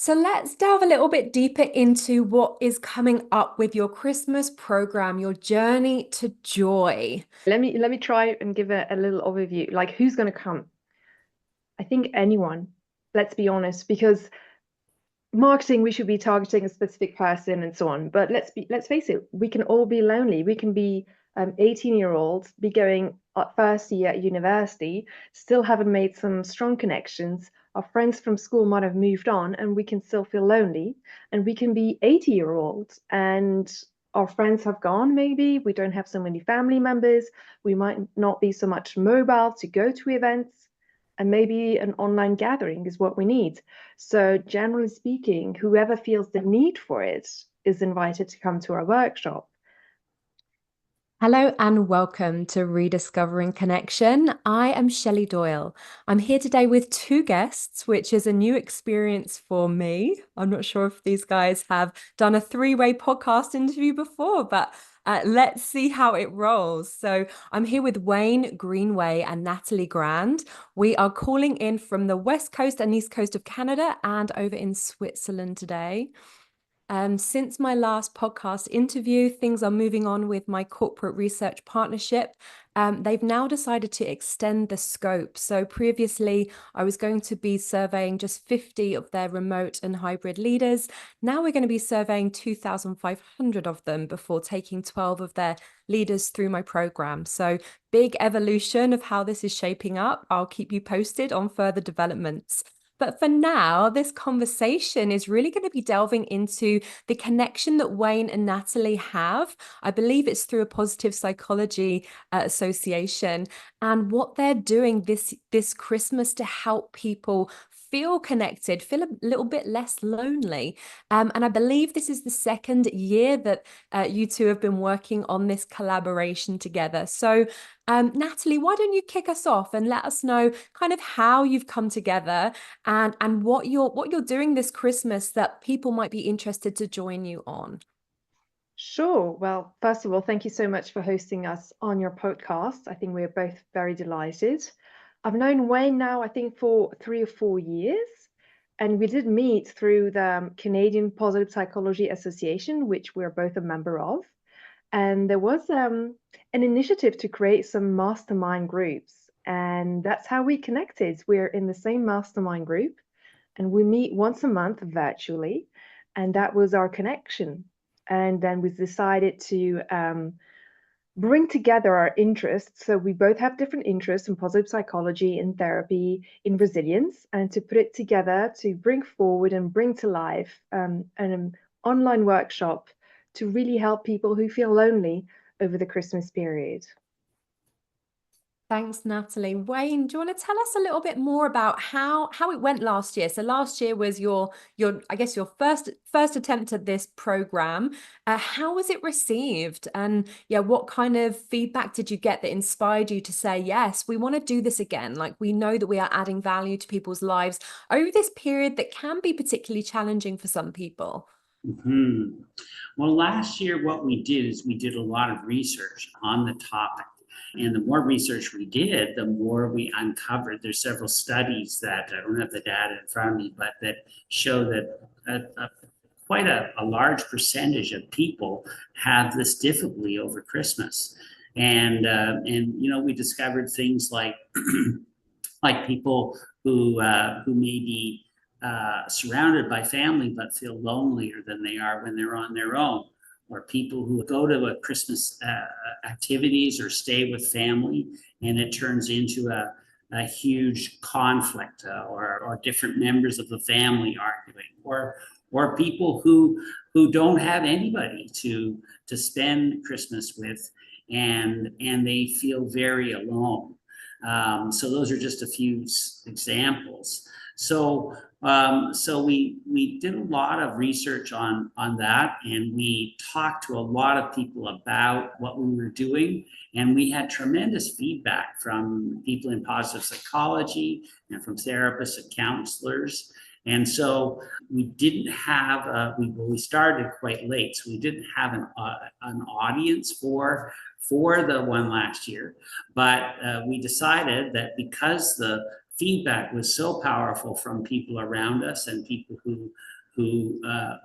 So let's delve a little bit deeper into what is coming up with your Christmas program, your journey to joy. Let me try and give a little overview. Like who's going to come? I think anyone. Let's be honest, because marketing we should be targeting a specific person and so on. But let's face it, we can all be lonely. We can be 18-year-olds, be going first year at university, still haven't made some strong connections. Our friends from school might have moved on, and we can still feel lonely. And we can be 80-year-olds and our friends have gone, maybe. We don't have so many family members. We might not be so much mobile to go to events. And maybe an online gathering is what we need. So, generally speaking, whoever feels the need for it is invited to come to our workshop. Hello and welcome to Rediscovering Connection. I am Shelley Doyle. I'm here today with two guests, which is a new experience for me. I'm not sure if these guys have done a three-way podcast interview before, but let's see how it rolls. So I'm here with Wayne Greenway and Nathalie Grand. We are calling in from the West Coast and East Coast of Canada and over in Switzerland today. Since my last podcast interview, things are moving on with my corporate research partnership. They've now decided to extend the scope. So previously, I was going to be surveying just 50 of their remote and hybrid leaders. Now we're going to be surveying 2,500 of them before taking 12 of their leaders through my program. So big evolution of how this is shaping up. I'll keep you posted on further developments. But for now, this conversation is really going to be delving into the connection that Wayne and Nathalie have. I believe it's through a positive psychology association and what they're doing this Christmas to help people feel connected, feel a little bit less lonely. And I believe this is the second year that you two have been working on this collaboration together. So Nathalie, why don't you kick us off and let us know kind of how you've come together and what you're doing this Christmas that people might be interested to join you on. Sure. Well, first of all, thank you so much for hosting us on your podcast. I think we're both very delighted. I've known Wayne now, I think, for 3 or 4 years, and we did meet through the Canadian Positive Psychology Association, which we're both a member of. And there was an initiative to create some mastermind groups, and that's how we connected. We're in the same mastermind group, and we meet once a month virtually, and that was our connection. And then we decided to bring together our interests. So we both have different interests in positive psychology, in therapy, in resilience, and to put it together to bring forward and bring to life an online workshop to really help people who feel lonely over the Christmas period. Thanks, Nathalie. Wayne, do you want to tell us a little bit more about how it went last year? So last year was your I guess your first attempt at this program. How was it received? And yeah, what kind of feedback did you get that inspired you to say, yes, we want to do this again? Like we know that we are adding value to people's lives over this period that can be particularly challenging for some people. Mhm. Well, last year, what we did is we did a lot of research on the topic. And the more research we did, the more we uncovered. There's several studies that I don't have the data in front of me, but that show that quite a large percentage of people have this difficulty over Christmas. And you know, we discovered things like like people who may be surrounded by family but feel lonelier than they are when they're on their own, or people who go to a Christmas activities or stay with family and it turns into a huge conflict, or different members of the family arguing, or people who don't have anybody to spend Christmas with, and they feel very alone. So those are just a few examples. So we did a lot of research on that, and we talked to a lot of people about what we were doing, and we had tremendous feedback from people in positive psychology and from therapists and counselors. And so we didn't have we started quite late, so we didn't have an audience for the one last year, but we decided that because the feedback was so powerful from people around us and people who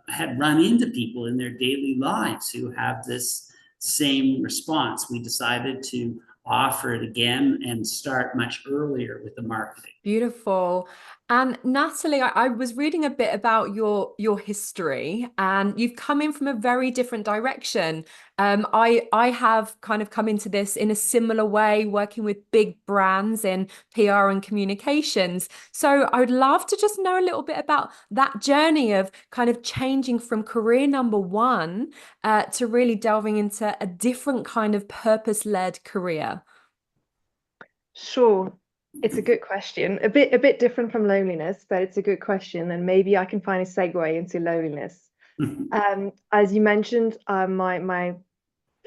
had run into people in their daily lives who have this same response. We decided to offer it again and start much earlier with the marketing. Beautiful. And Natalie, I was reading a bit about your history, and you've come in from a very different direction. I have kind of come into this in a similar way, working with big brands in PR and communications. So I would love to just know a little bit about that journey of kind of changing from career number one to really delving into a different kind of purpose-led career. Sure. It's a good question. A bit different from loneliness, but it's a good question, and maybe I can find a segue into loneliness. As you mentioned, my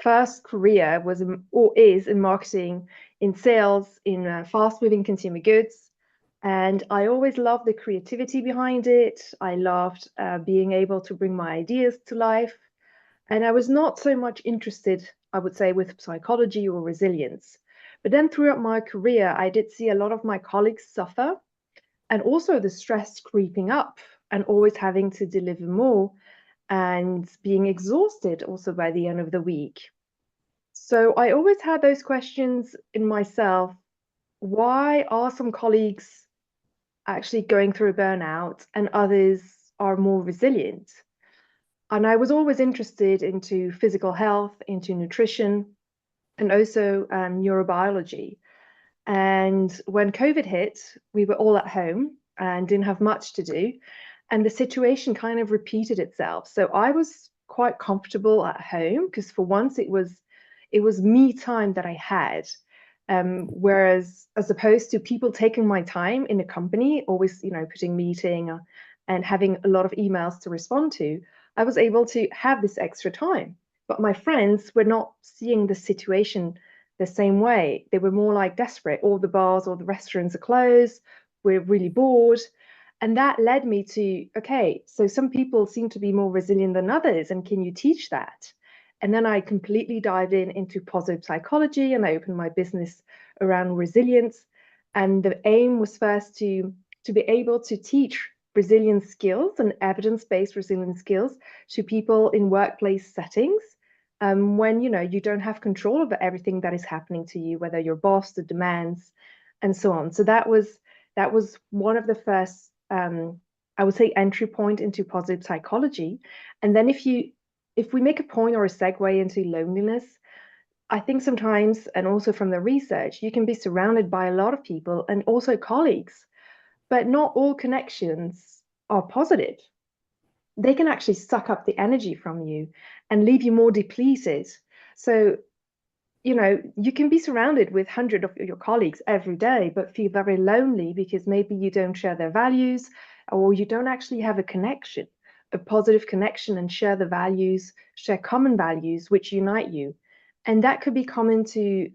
first career was or is in marketing, in sales, in fast-moving consumer goods, and I always loved the creativity behind it. I loved being able to bring my ideas to life, and I was not so much interested, I would say, with psychology or resilience. But then throughout my career, I did see a lot of my colleagues suffer, and also the stress creeping up and always having to deliver more and being exhausted also by the end of the week. So I always had those questions in myself. Why are some colleagues actually going through a burnout and others are more resilient? And I was always interested into physical health, into nutrition, and also neurobiology. And when COVID hit, we were all at home and didn't have much to do. And the situation kind of repeated itself. So I was quite comfortable at home because for once it was me time that I had. Whereas as opposed to people taking my time in a company, always, putting meeting and having a lot of emails to respond to, I was able to have this extra time. But my friends were not seeing the situation the same way. They were more like desperate. All the bars, all the restaurants are closed. We're really bored. And that led me to, okay, so some people seem to be more resilient than others. And can you teach that? And then I completely dived into positive psychology and I opened my business around resilience. And the aim was first to be able to teach resilience skills and evidence-based resilience skills to people in workplace settings when you don't have control over everything that is happening to you, whether your boss, the demands, and so on. So that was one of the first, I would say, entry point into positive psychology. And then if we make a point or a segue into loneliness, I think sometimes, and also from the research, you can be surrounded by a lot of people and also colleagues, but not all connections are positive. They can actually suck up the energy from you and leave you more depleted. So, you can be surrounded with hundreds of your colleagues every day, but feel very lonely because maybe you don't share their values or you don't actually have a connection, a positive connection, and share the values, share common values which unite you. And that could be common to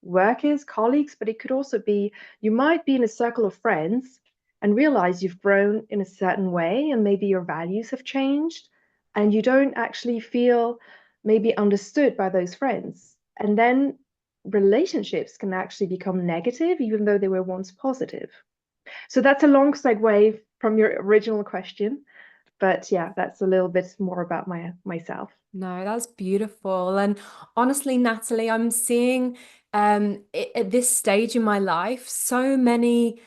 workers, colleagues, but it could also be you might be in a circle of friends and realize you've grown in a certain way and maybe your values have changed and you don't actually feel maybe understood by those friends. And then relationships can actually become negative, even though they were once positive. So that's a long segue from your original question. But yeah, that's a little bit more about myself. No, that's beautiful. And honestly, Natalie, I'm seeing at this stage in my life so many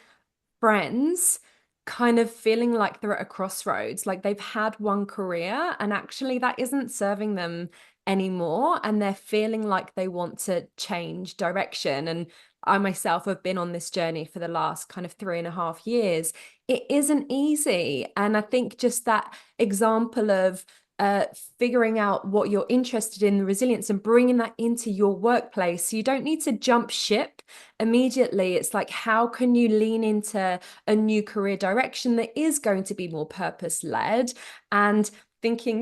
friends kind of feeling like they're at a crossroads, like they've had one career and actually that isn't serving them anymore. And they're feeling like they want to change direction. And I myself have been on this journey for the last kind of 3.5 years. It isn't easy. And I think just that example of figuring out what you're interested in, the resilience, and bringing that into your workplace. So you don't need to jump ship immediately. It's like, how can you lean into a new career direction that is going to be more purpose-led? And thinking,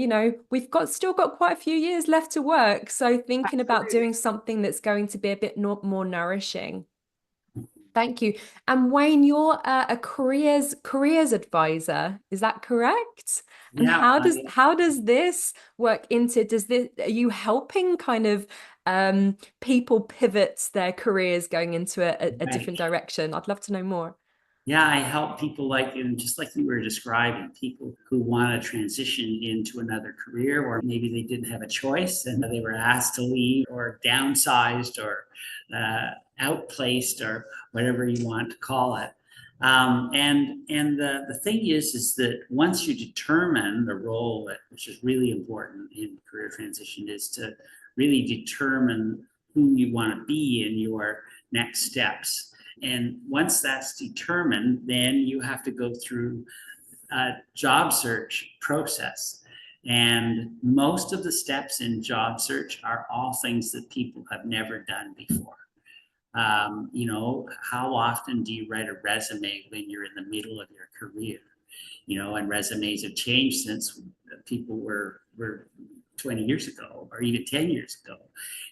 we've still got quite a few years left to work. So thinking about Absolutely. doing something that's going to be a bit more nourishing. Thank you. And Wayne, you're a careers advisor. Is that correct? And Yeah, how does this work into, are you helping kind of people pivot their careers going into a right. different direction? I'd love to know more. Yeah, I help people like, and just like you were describing, people who want to transition into another career, or maybe they didn't have a choice and they were asked to leave or downsized or outplaced or whatever you want to call it. And the thing is that once you determine the role, which is really important in career transition, is to really determine who you want to be in your next steps. And once that's determined, then you have to go through a job search process. And most of the steps in job search are all things that people have never done before. You know, how often do you write a resume when you're in the middle of your career? You know, and resumes have changed since people were 20 years ago or even 10 years ago.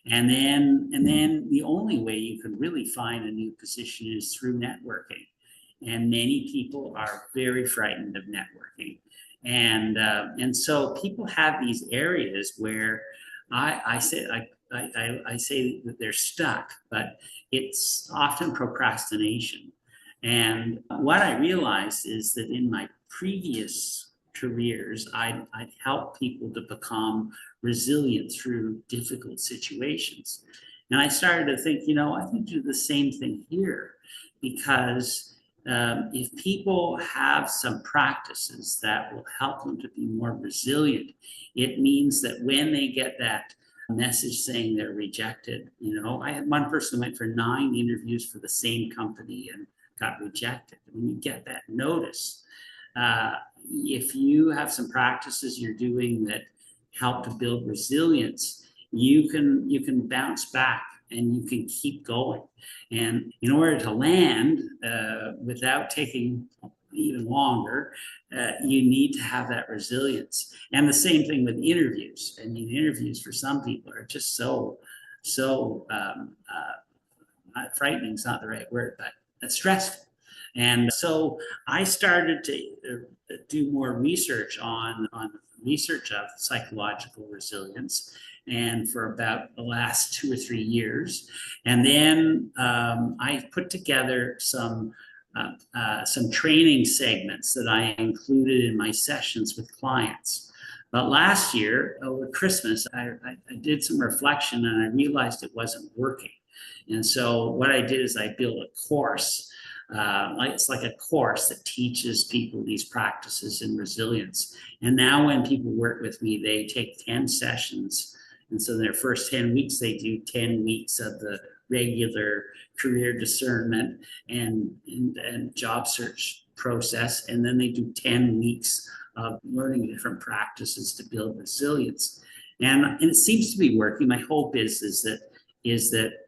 And then the only way you can really find a new position is through networking. And many people are very frightened of networking. And so people have these areas where I say I say that they're stuck, but it's often procrastination. And what I realized is that in my previous careers, I'd help people to become resilient through difficult situations. And I started to think, you know, I can do the same thing here because if people have some practices that will help them to be more resilient, it means that when they get that message saying they're rejected, you know, I had one person who went for 9 interviews for the same company and got rejected. When you get that notice, if you have some practices you're doing that help to build resilience, you can bounce back and you can keep going. And in order to land without taking even longer, you need to have that resilience. And the same thing with interviews. I mean, interviews for some people are just so frightening is not the right word, but stressful. And so I started to do more research on research of psychological resilience, and for about the last 2 or 3 years. And then I put together some training segments that I included in my sessions with clients. But last year, over Christmas, I did some reflection and I realized it wasn't working. And so what I did is I built a course. It's like a course that teaches people these practices in resilience. And now when people work with me, they take 10 sessions. And so in their first 10 weeks, they do 10 weeks of the regular career discernment and job search process. And then they do 10 weeks of learning different practices to build resilience. And it seems to be working. My hope is that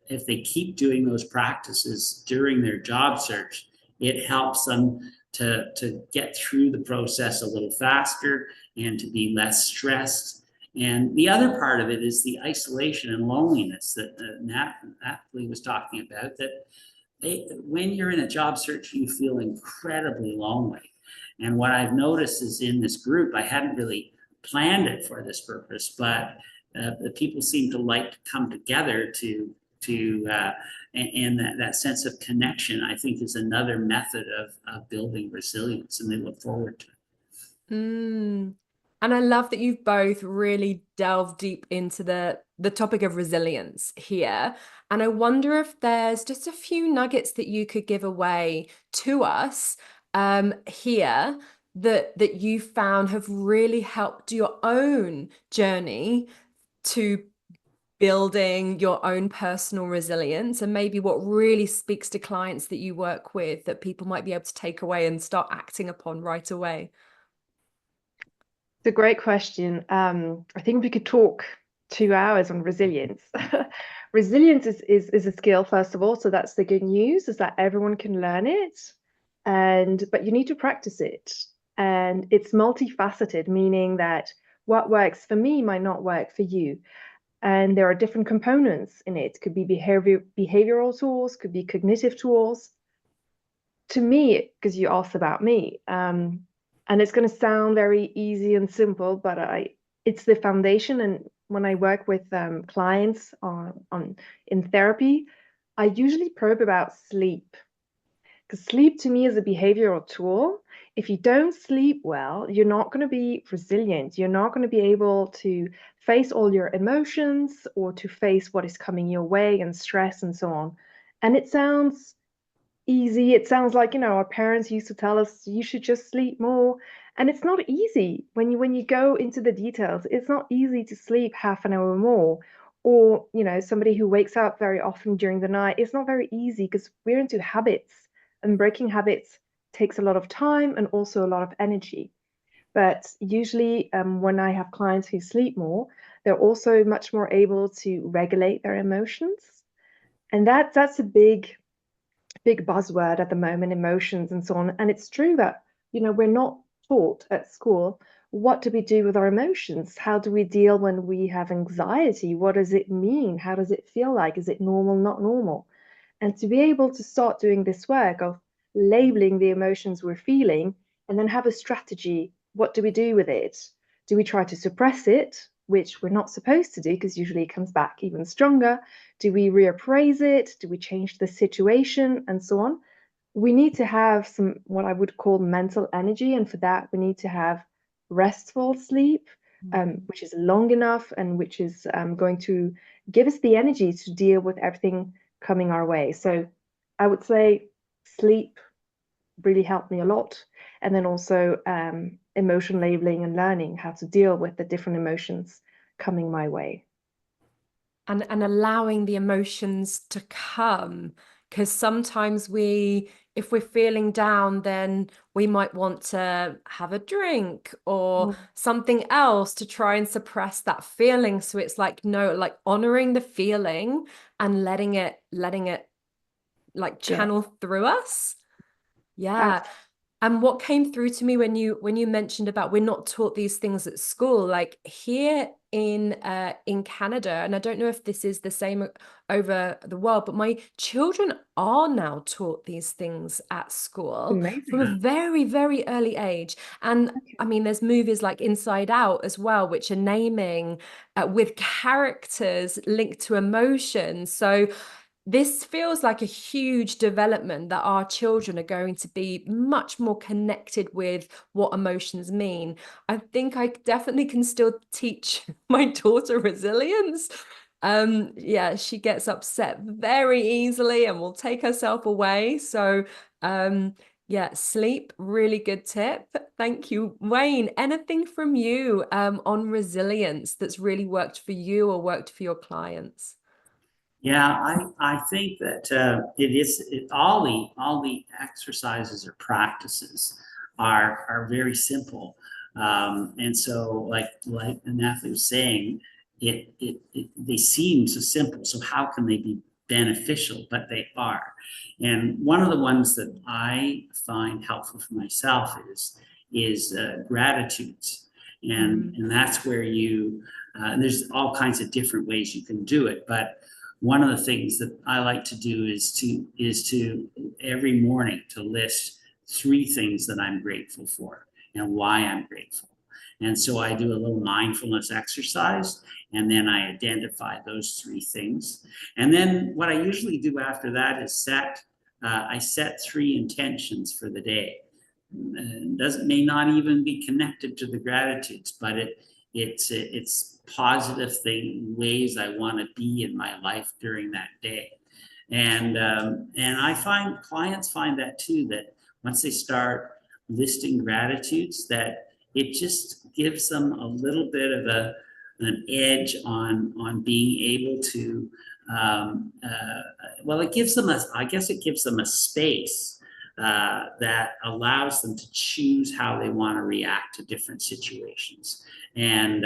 if they keep doing those practices during their job search, it helps them to get through the process a little faster and to be less stressed. And the other part of it is the isolation and loneliness that Natalie was talking about, that when you're in a job search, you feel incredibly lonely. And what I've noticed is in this group, I hadn't really planned it for this purpose, but the people seem to like to come together and that sense of connection, I think, is another method of building resilience, and they look forward to it. Mm. And I love that you've both really delved deep into the topic of resilience here. And I wonder if there's just a few nuggets that you could give away to us here that you found have really helped your own journey to building your own personal resilience, and maybe what really speaks to clients that you work with that people might be able to take away and start acting upon right away. It's a great question. I think we could talk 2 hours on resilience. Resilience is a skill, first of all. So that's the good news, is that everyone can learn it. But you need to practice it. And it's multifaceted, meaning that what works for me might not work for you. And there are different components in it. Could be behavioral tools, could be cognitive tools. To me, because you asked about me, and it's going to sound very easy and simple, but it's the foundation. And when I work with clients in therapy, I usually probe about sleep, Because sleep to me is a behavioral tool. If you don't sleep well, you're not going to be resilient. You're not going to be able to face all your emotions or to face what is coming your way and stress and so on. And it sounds easy. It sounds like, our parents used to tell us you should just sleep more. And it's not easy when you go into the details. It's not easy to sleep half an hour more. Or, somebody who wakes up very often during the night. It's not very easy because we're into habits, and breaking habits takes a lot of time and also a lot of energy. But usually, when I have clients who sleep more, they're also much more able to regulate their emotions. And that's a big buzzword at the moment, emotions and so on. And it's true that, we're not taught at school what do we do with our emotions? How do we deal when we have anxiety? What does it mean? How does it feel like? Is it normal, not normal? And to be able to start doing this work of labeling the emotions we're feeling and then have a strategy. What do we do with it? Do we try to suppress it, which we're not supposed to do because usually it comes back even stronger? Do we reappraise it? Do we change the situation and so on? We need to have some what I would call mental energy. And for that, we need to have restful sleep, which is long enough and which is going to give us the energy to deal with everything coming our way. So I would say sleep really helped me a lot. And then also emotion labeling and learning how to deal with the different emotions coming my way. And allowing the emotions to come, because sometimes if we're feeling down, then we might want to have a drink or something else to try and suppress that feeling. So it's like, no, like honoring the feeling and letting it like channel through us. Yeah. And what came through to me when you mentioned about we're not taught these things at school, like here in Canada, and I don't know if this is the same over the world, but my children are now taught these things at school from a very, very early age. And I mean, there's movies like Inside Out as well, which are naming with characters linked to emotions. So this feels like a huge development that our children are going to be much more connected with what emotions mean. I think I definitely can still teach my daughter resilience. Yeah, she gets upset very easily and will take herself away. So, yeah, sleep, really good tip. Thank you. Wayne, anything from you on resilience that's really worked for you or worked for your clients? Yeah, I think that all the exercises or practices are very simple, and so like Nathalie was saying, they seem so simple. So how can they be beneficial? But they are. And one of the ones that I find helpful for myself is gratitudes, and that's where you and there's all kinds of different ways you can do it, but one of the things that I like to do is to every morning to list 3 things that I'm grateful for and why I'm grateful. And so I do a little mindfulness exercise, and then I identify those 3 things. And then what I usually do after that is I set 3 intentions for the day. It may not even be connected to the gratitudes, but it's positive ways I want to be in my life during that day. And I find clients find that too, that once they start listing gratitudes, that it just gives them a little bit of an edge on being able to well, it gives them I guess it gives them a space that allows them to choose how they want to react to different situations. And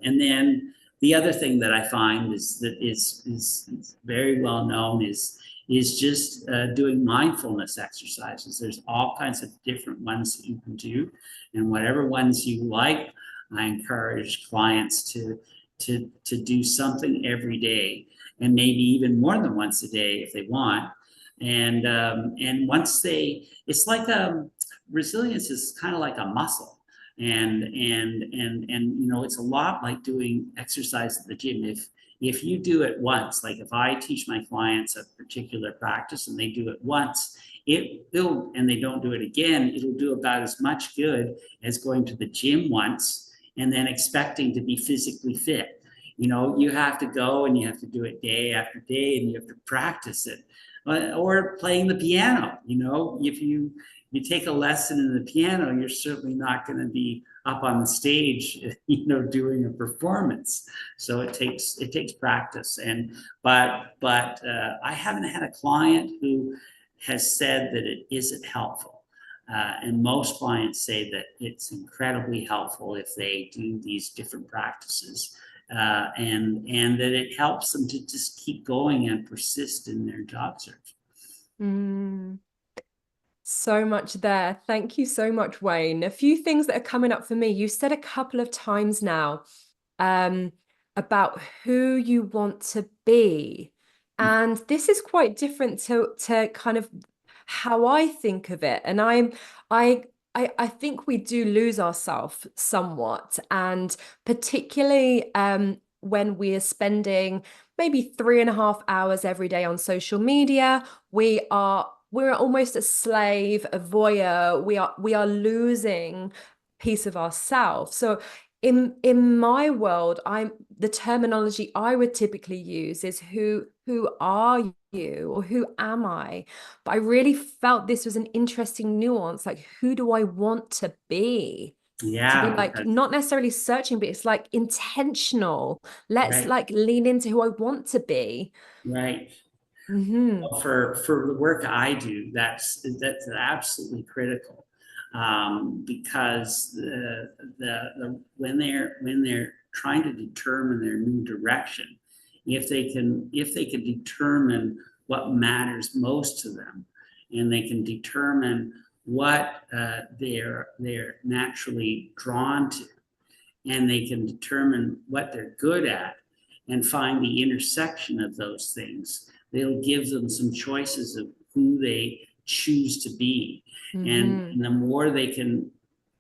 then the other thing that I find is very well known is just doing mindfulness exercises. There's all kinds of different ones that you can do, and whatever ones you like, I encourage clients to do something every day, and maybe even more than once a day if they want. And once it's like resilience is kind of like a muscle, and it's a lot like doing exercise at the gym. if you do it once, like if I teach my clients a particular practice and they do it once, and they don't do it again, it'll do about as much good as going to the gym once and then expecting to be physically fit. You know, you have to go and you have to do it day after day and you have to practice it. Or playing the piano, you know, if you take a lesson in the piano, you're certainly not going to be up on the stage, you know, doing a performance. So it takes practice. But I haven't had a client who has said that it isn't helpful. And most clients say that it's incredibly helpful if they do these different practices. And that it helps them to just keep going and persist in their job search. So much there. Thank you so much, Wayne. A few things that are coming up for me. You said a couple of times now about who you want to be. And this is quite different to kind of how I think of it. And I think we do lose ourselves somewhat, and particularly when we are spending maybe 3.5 hours every day on social media, we're almost a slave, a voyeur. We are losing piece of ourselves. So in my world, the terminology I would typically use is who are you, or who am I? But I really felt this was an interesting nuance, like who do I want to be? To be like not necessarily searching, but it's like intentional. Let's like lean into who I want to be. Right. Well, for the work I do, that's absolutely critical, because when they're trying to determine their new direction, if they can determine what matters most to them, and they can determine what they're naturally drawn to, and they can determine what they're good at, and find the intersection of those things, they'll give them some choices of who they choose to be. And the more they can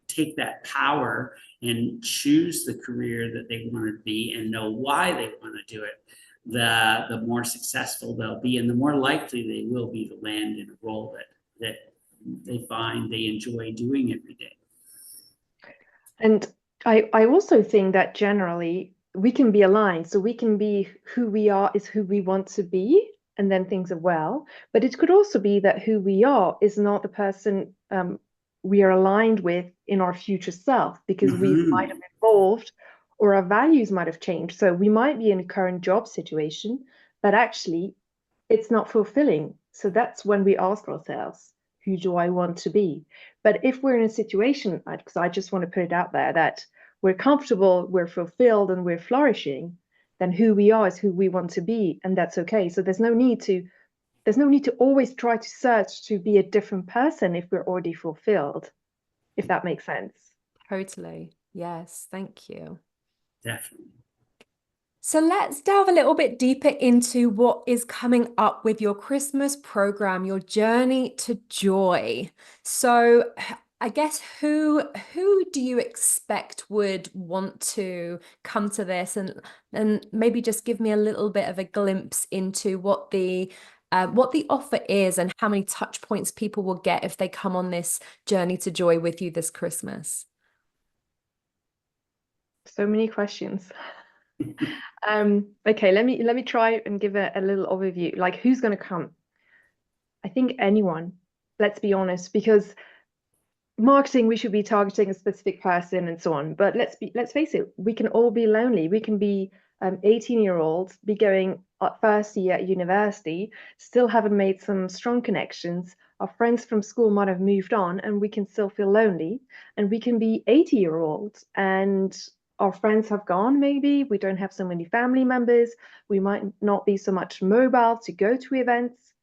take that power and choose the career that they want to be and know why they want to do it, the more successful they'll be, and the more likely they will be to land in a role that they find they enjoy doing every day. And I also think that generally we can be aligned. So we can be who we are is who we want to be, and then things are well. But it could also be that who we are is not the person we are aligned with in our future self, because we might have evolved or our values might have changed. So we might be in a current job situation, but actually it's not fulfilling. So that's when we ask ourselves, who do I want to be? But if we're in a situation, because I just want to put it out there, that we're comfortable, we're fulfilled, and we're flourishing, then who we are is who we want to be, and that's okay. So there's no need to always try to search to be a different person if we're already fulfilled, if that makes sense. Totally. Yes. Thank you. Definitely. So let's delve a little bit deeper into what is coming up with your Christmas program, your Journey to Joy. So I guess who do you expect would want to come to this, and maybe just give me a little bit of a glimpse into what the offer is and how many touch points people will get if they come on this Journey to Joy with you this Christmas? So many questions. Okay, let me try and give a little overview. Like, who's going to come? I think anyone, let's be honest, because marketing, we should be targeting a specific person and so on. But let's face it, we can all be lonely. We can be 18-year-olds, be going first year at university, still haven't made some strong connections. Our friends from school might have moved on, and we can still feel lonely. And we can be 80-year-olds and our friends have gone, maybe. We don't have so many family members. We might not be so much mobile to go to events.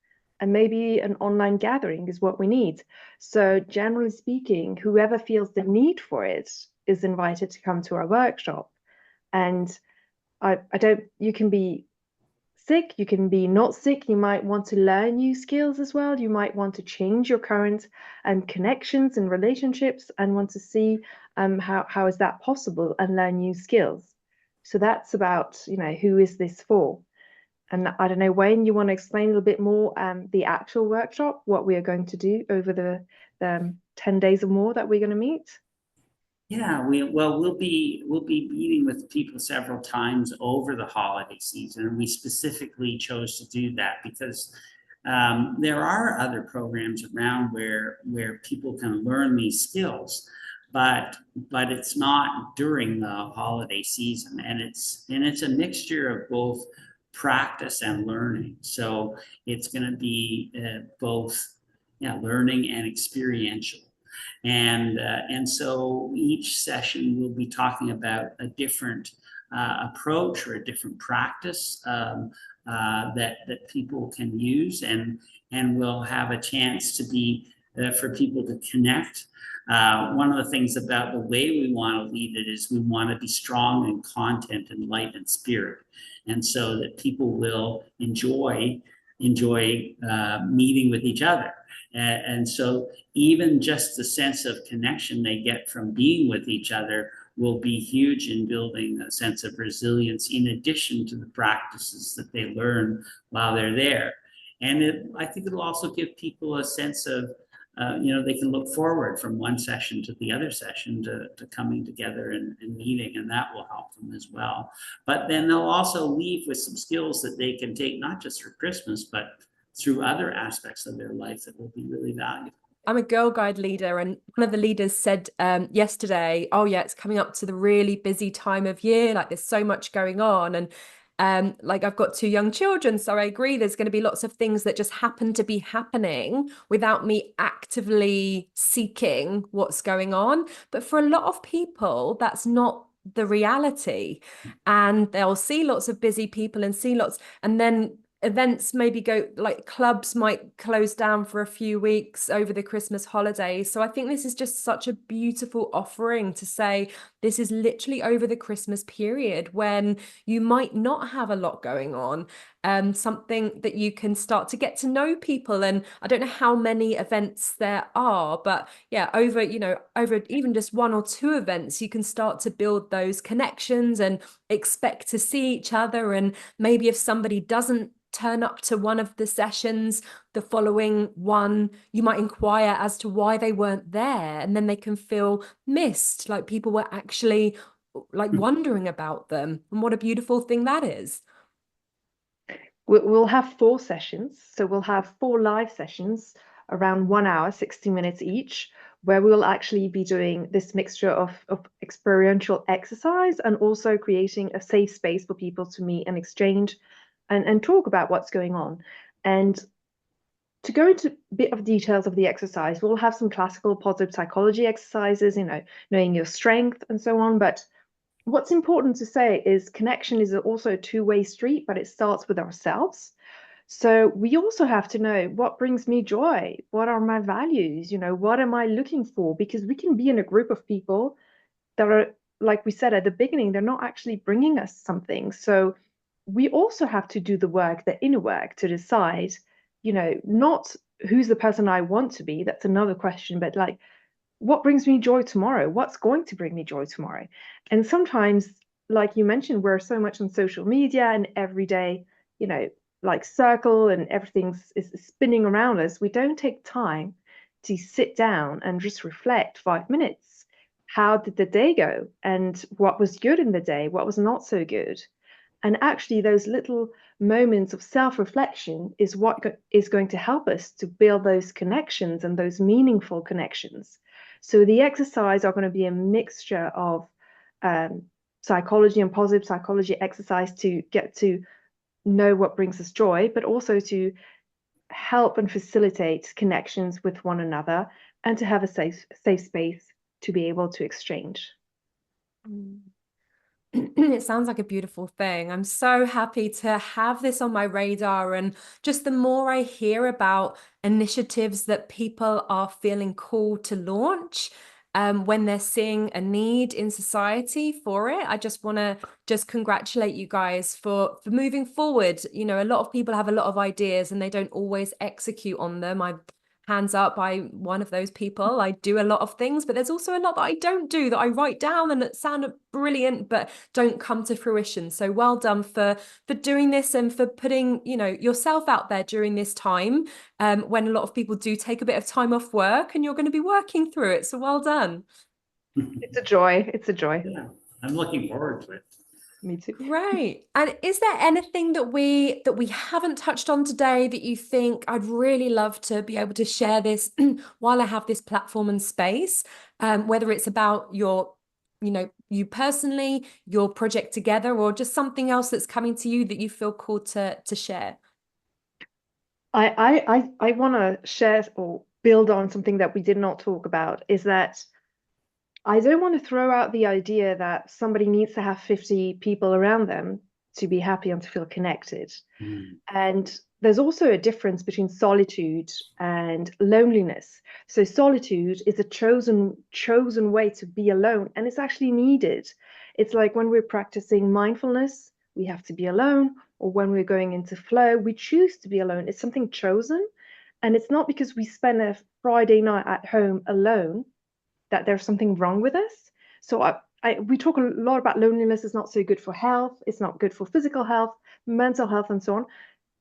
And maybe an online gathering is what we need. So generally speaking, whoever feels the need for it is invited to come to our workshop. And you can be sick, you can be not sick, you might want to learn new skills as well. You might want to change your current connections and relationships and want to see how is that possible and learn new skills. So that's about, who is this for? And I don't know, Wayne, you want to explain a little bit more the actual workshop, what we are going to do over the 10 days or more that we're going to meet? Yeah, we'll be meeting with people several times over the holiday season, and we specifically chose to do that because there are other programs around where people can learn these skills, but it's not during the holiday season, and it's a mixture of both practice and learning. So it's going to be both, yeah, learning and experiential. And so each session will be talking about a different approach or a different practice that people can use, and we'll have a chance to be for people to connect. One of the things about the way we want to lead it is we want to be strong in content and light and spirit, and so that people will enjoy meeting with each other. And so even just the sense of connection they get from being with each other will be huge in building a sense of resilience, in addition to the practices that they learn while they're there. And I think it'll also give people a sense of, they can look forward from one session to the other session to coming together and meeting, and that will help them as well. But then they'll also leave with some skills that they can take, not just for Christmas, but through other aspects of their life that will be really valuable. I'm a Girl Guide leader, and one of the leaders said yesterday, oh yeah, it's coming up to the really busy time of year, like there's so much going on. And like I've got 2 young children, so I agree there's going to be lots of things that just happen to be happening without me actively seeking what's going on. But for a lot of people, that's not the reality, and they'll see lots of busy people and see lots, and then events maybe go, like clubs might close down for a few weeks over the Christmas holidays. So I think this is just such a beautiful offering to say this is literally over the Christmas period when you might not have a lot going on, something that you can start to get to know people. And I don't know how many events there are, but yeah, over even just 1 or 2 events, you can start to build those connections and expect to see each other. And maybe if somebody doesn't turn up to one of the sessions, the following one, you might inquire as to why they weren't there, and then they can feel missed, like people were actually like wondering about them. And what a beautiful thing that is. We'll have 4 sessions. So we'll have 4 live sessions around 1 hour, 60 minutes each, where we'll actually be doing this mixture of experiential exercise and also creating a safe space for people to meet and exchange and talk about what's going on. And to go into a bit of details of the exercise, we'll have some classical positive psychology exercises, knowing your strength and so on. But what's important to say is connection is also a 2-way street, but it starts with ourselves. So we also have to know what brings me joy, what are my values, what am I looking for? Because we can be in a group of people that are, like we said at the beginning, they're not actually bringing us something. So we also have to do the work, the inner work, to decide, not who's the person I want to be. That's another question, but like, what brings me joy tomorrow? What's going to bring me joy tomorrow? And sometimes, like you mentioned, we're so much on social media and every day, like circle and everything's is spinning around us. We don't take time to sit down and just reflect 5 minutes. How did the day go? And what was good in the day? What was not so good? And actually, those little moments of self-reflection is what is going to help us to build those connections and those meaningful connections. So the exercise are going to be a mixture of psychology and positive psychology exercise to get to know what brings us joy, but also to help and facilitate connections with one another and to have a safe space to be able to exchange. It sounds like a beautiful thing. I'm so happy to have this on my radar. And just the more I hear about initiatives that people are feeling called to launch, when they're seeing a need in society for it, I just want to just congratulate you guys for moving forward. A lot of people have a lot of ideas and they don't always execute on them. I've hands up, I'm one of those people. I do a lot of things, but there's also a lot that I don't do, that I write down and that sound brilliant but don't come to fruition. So well done for doing this and for putting, you know, yourself out there during this time, when a lot of people do take a bit of time off work, and you're going to be working through it. So well done. It's a joy. It's a joy. Yeah, I'm looking forward to it. Me too. Right. And is there anything that we haven't touched on today that you think I'd really love to be able to share this while I have this platform and space? Whether it's about your, you know, you personally, your project together, or just something else that's coming to you that you feel called to share. I want to share or build on something that we did not talk about, is that I don't want to throw out the idea that somebody needs to have 50 people around them to be happy and to feel connected. And there's also a difference between solitude and loneliness. So solitude is a chosen way to be alone, and it's actually needed. It's like when we're practicing mindfulness, we have to be alone, or when we're going into flow, we choose to be alone. It's something chosen, and it's not because we spend a Friday night at home alone that there's something wrong with us. So we talk a lot about loneliness is not so good for health, it's not good for physical health, mental health, and so on.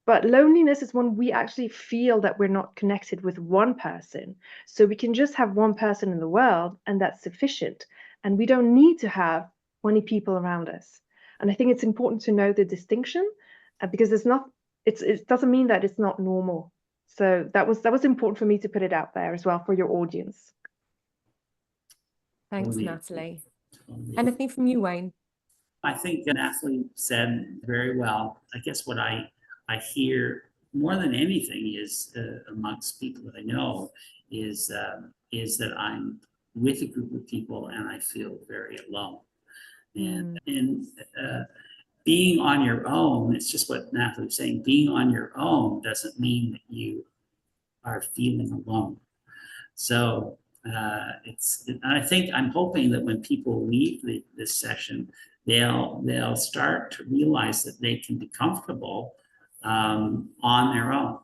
But loneliness is when we actually feel that we're not connected with one person. So we can just have one person in the world, and that's sufficient. And we don't need to have 20 people around us. And I think it's important to know the distinction, because it doesn't mean that it's not normal. So that was important for me to put it out there as well for your audience. Thanks, Totally. Natalie. Totally. Anything from you, Wayne? I think Nathalie said very well. I guess what I hear more than anything is amongst people that I know is that I'm with a group of people and I feel very alone. And being on your own, it's just what Nathalie was saying. Being on your own doesn't mean that you are feeling alone. So I'm hoping that when people leave this session, they'll start to realize that they can be comfortable on their own.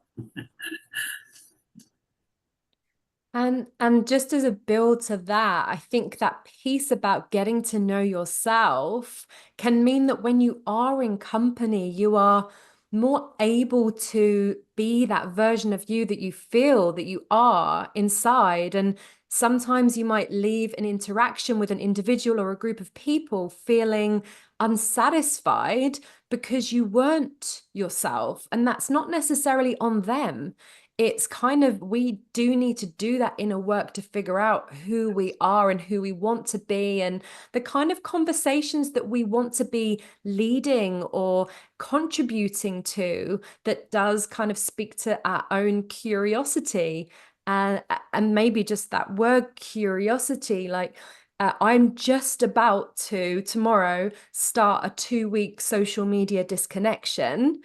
And just as a build to that, I think that piece about getting to know yourself can mean that when you are in company, you are more able to be that version of you that you feel that you are inside. And sometimes you might leave an interaction with an individual or a group of people feeling unsatisfied because you weren't yourself. And that's not necessarily on them. It's kind of, we do need to do that inner work to figure out who we are and who we want to be, and the kind of conversations that we want to be leading or contributing to that does kind of speak to our own curiosity. And maybe just that word curiosity, like, I'm just about to tomorrow start a 2-week social media disconnection,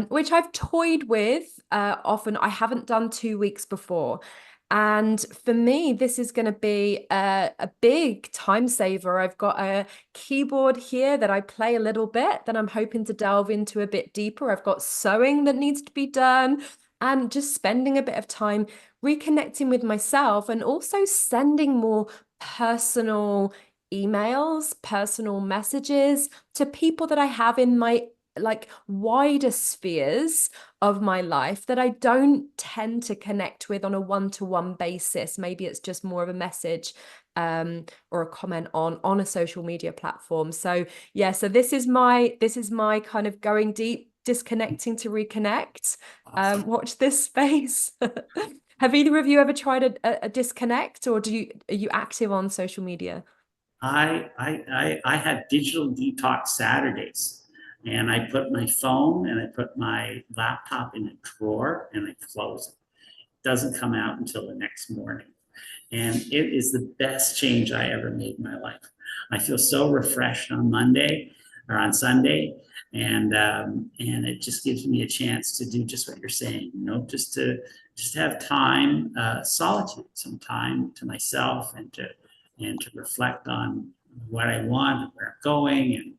which I've toyed with often. I haven't done 2 weeks before. And for me, this is going to be a big time saver. I've got a keyboard here that I play a little bit, that I'm hoping to delve into a bit deeper. I've got sewing that needs to be done, and just spending a bit of time reconnecting with myself, and also sending more personal emails, personal messages to people that I have in my like wider spheres of my life that I don't tend to connect with on a one-to-one basis. Maybe it's just more of a message or a comment on a social media platform. So yeah, so this is my kind of going deep, disconnecting to reconnect. Watch this space. Have either of you ever tried a disconnect, or are you active on social media? I have digital detox Saturdays. And I put my phone and I put my laptop in a drawer and I close it. It doesn't come out until the next morning. And it is the best change I ever made in my life. I feel so refreshed on Monday or on Sunday. And it just gives me a chance to do just what you're saying, you know, just to have time, solitude, some time to myself, and to reflect on what I want and where I'm going, and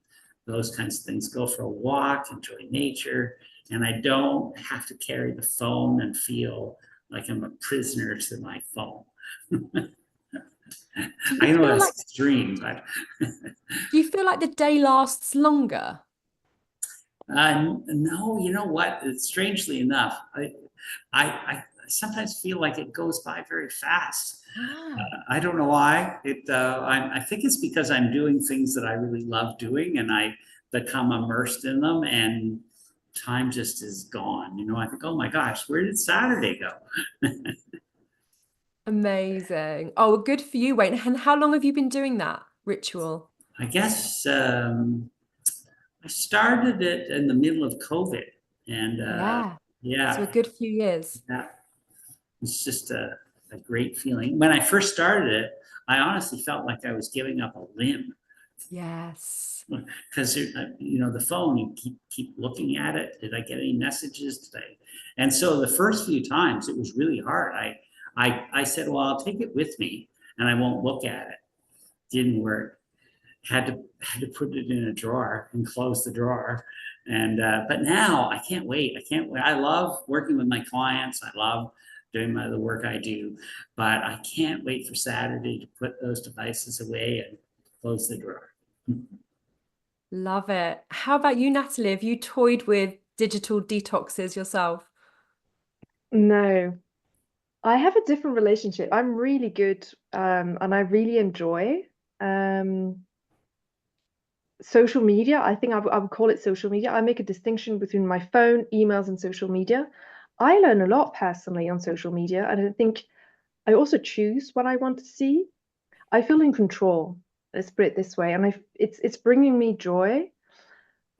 those kinds of things. Go for a walk, enjoy nature, and I don't have to carry the phone and feel like I'm a prisoner to my phone. Do I you know feel that's like extreme, but do you feel like the day lasts longer? no, you know what? Strangely enough, I sometimes feel like it goes by very fast. Ah, I don't know why. I think it's because I'm doing things that I really love doing, and I become immersed in them, and time just is gone. I think, oh my gosh, where did Saturday go? amazing. Oh, good for you, Wayne. And how long have you been doing that ritual? I guess I started it in the middle of COVID, and Yeah. So a yeah, good few years. that was just a great feeling. When I first started it, I honestly felt like I was giving up a limb Yes. because the phone, you keep looking at it. Did I get any messages today? And so the first few times it was really hard. I said, well, I'll take it with me and I won't look at it. Didn't work. Had to put it in a drawer and close the drawer. And but now I can't wait. I can't wait. I love working with my clients. I love doing the work I do, but I can't wait for Saturday to put those devices away and close the drawer. Love it. How about you, Natalie? Have you toyed with digital detoxes yourself? No, I have a different relationship. I'm really good, and I really enjoy um, social media. I think I would call it social media. I make a distinction between my phone, emails, and social media. I learn a lot personally on social media, and I think I also choose what I want to see. I feel in control. Let's put it this way, and it's bringing me joy.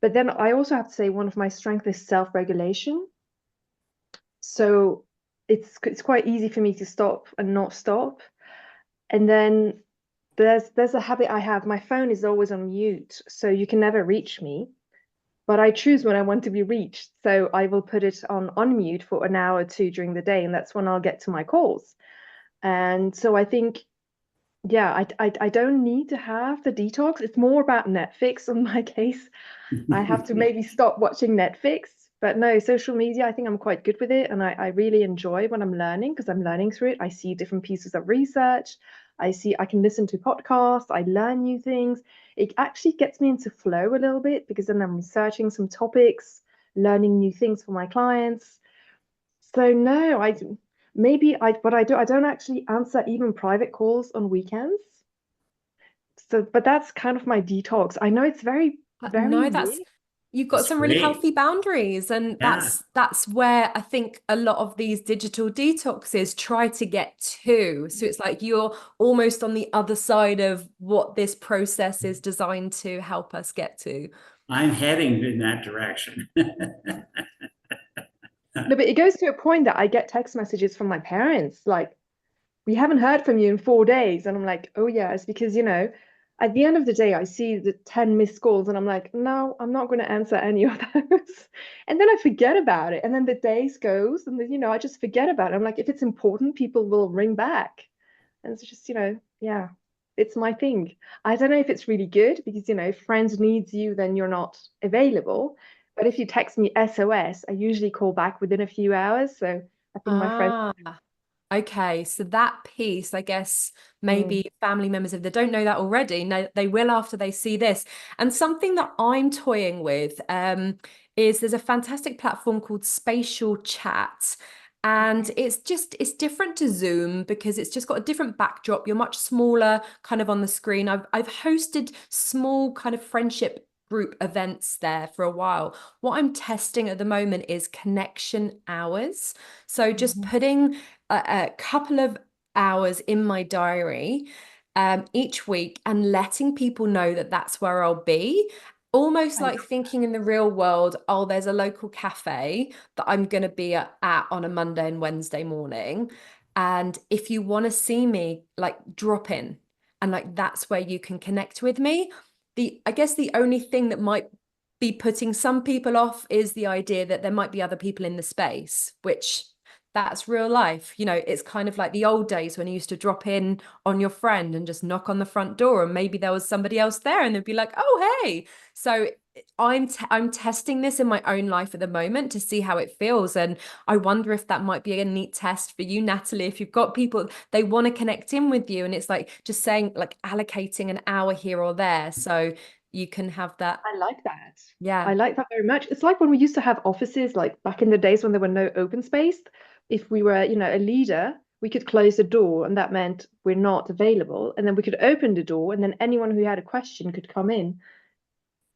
But then I also have to say one of my strengths is self-regulation. So it's quite easy for me to stop and not stop. And then there's a habit I have. My phone is always on mute, so you can never reach me. But I choose when I want to be reached. So I will put it on mute for an hour or two during the day, and that's when I'll get to my calls. And so I think, yeah, I don't need to have the detox. It's more about Netflix in my case. I have to maybe stop watching Netflix. But no, social media, I think I'm quite good with it. And I really enjoy when I'm learning because I'm learning through it. I see different pieces of research. I can listen to podcasts. I learn new things. It actually gets me into flow a little bit because then I'm researching some topics, learning new things for my clients. So no, what I do, I don't actually answer even private calls on weekends. So, but that's kind of my detox. I know it's very, very No, that's weird. you've got That's some really great. healthy boundaries, and Yeah. that's where I think a lot of these digital detoxes try to get to. So it's like you're almost on the other side of what this process is designed to help us get to. I'm heading in that direction. No, but it goes to a point that I get text messages from my parents like, we haven't heard from you in 4 days. And I'm like, oh, yeah, it's because, at the end of the day, I see the 10 missed calls and I'm like, no, I'm not going to answer any of those. And then I forget about it. And then the days goes and then, I just forget about it. I'm like, if it's important, people will ring back. And it's just, yeah, it's my thing. I don't know if it's really good because, if friends needs you, then you're not available. But if you text me SOS, I usually call back within a few hours. So I think my friends. Ah, okay. So that piece, I guess Mm, maybe family members, if they don't know that already, no, they will after they see this. And something that I'm toying with is there's a fantastic platform called Spatial Chat. And okay. it's different to Zoom because it's just got a different backdrop. You're much smaller kind of on the screen. I've hosted small kind of friendship group events there for a while. What I'm testing at the moment is connection hours. So just Mhm. putting a couple of hours in my diary each week and letting people know that that's where I'll be. Almost I like love thinking in the real world, oh, there's a local cafe that I'm going to be at on a Monday and Wednesday morning. And if you want to see me, like drop in. And like that's where you can connect with me. I guess the only thing that might be putting some people off is the idea that there might be other people in the space, which that's real life. It's kind of like the old days when you used to drop in on your friend and just knock on the front door and maybe there was somebody else there and they'd be like, oh, hey. So I'm testing this in my own life at the moment to see how it feels. And I wonder if that might be a neat test for you, Natalie, if you've got people, they want to connect in with you, and it's like just saying, like, allocating an hour here or there so you can have that. I like that. Yeah. I like that very much. It's like when we used to have offices, like back in the days when there were no open space. If we were, a leader, we could close the door, and that meant we're not available. And then we could open the door, and then anyone who had a question could come in.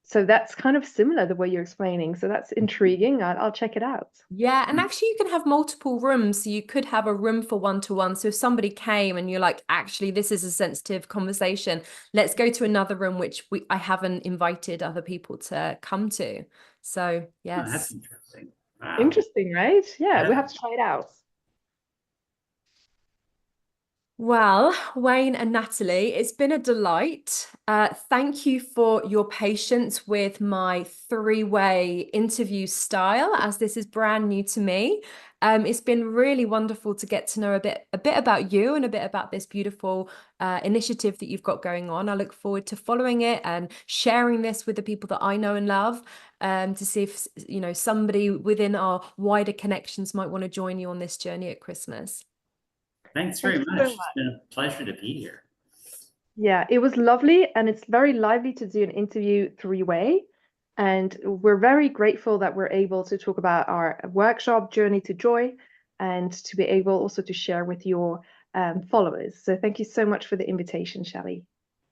So that's kind of similar the way you're explaining. So that's intriguing. I'll check it out. Yeah, and actually you can have multiple rooms. So you could have a room for one-to-one. So if somebody came and you're like, actually, this is a sensitive conversation, let's go to another room, which I haven't invited other people to come to. So Oh, yes. that's interesting. Wow. Interesting, right? Yeah, we Yeah. have to try it out. Well, Wayne and Natalie, it's been a delight. Thank you for your patience with my three-way interview style, as this is brand new to me. It's been really wonderful to get to know a bit about you and a bit about this beautiful initiative that you've got going on. I look forward to following it and sharing this with the people that I know and love, to see if somebody within our wider connections might want to join you on this journey at Christmas. Thanks Thank very you much. so It's much. been a pleasure to be here. Yeah, it was lovely, and it's very lively to do an interview three-way. And we're very grateful that we're able to talk about our workshop Journey to Joy, and to be able also to share with your followers. So thank you so much for the invitation, Shelley.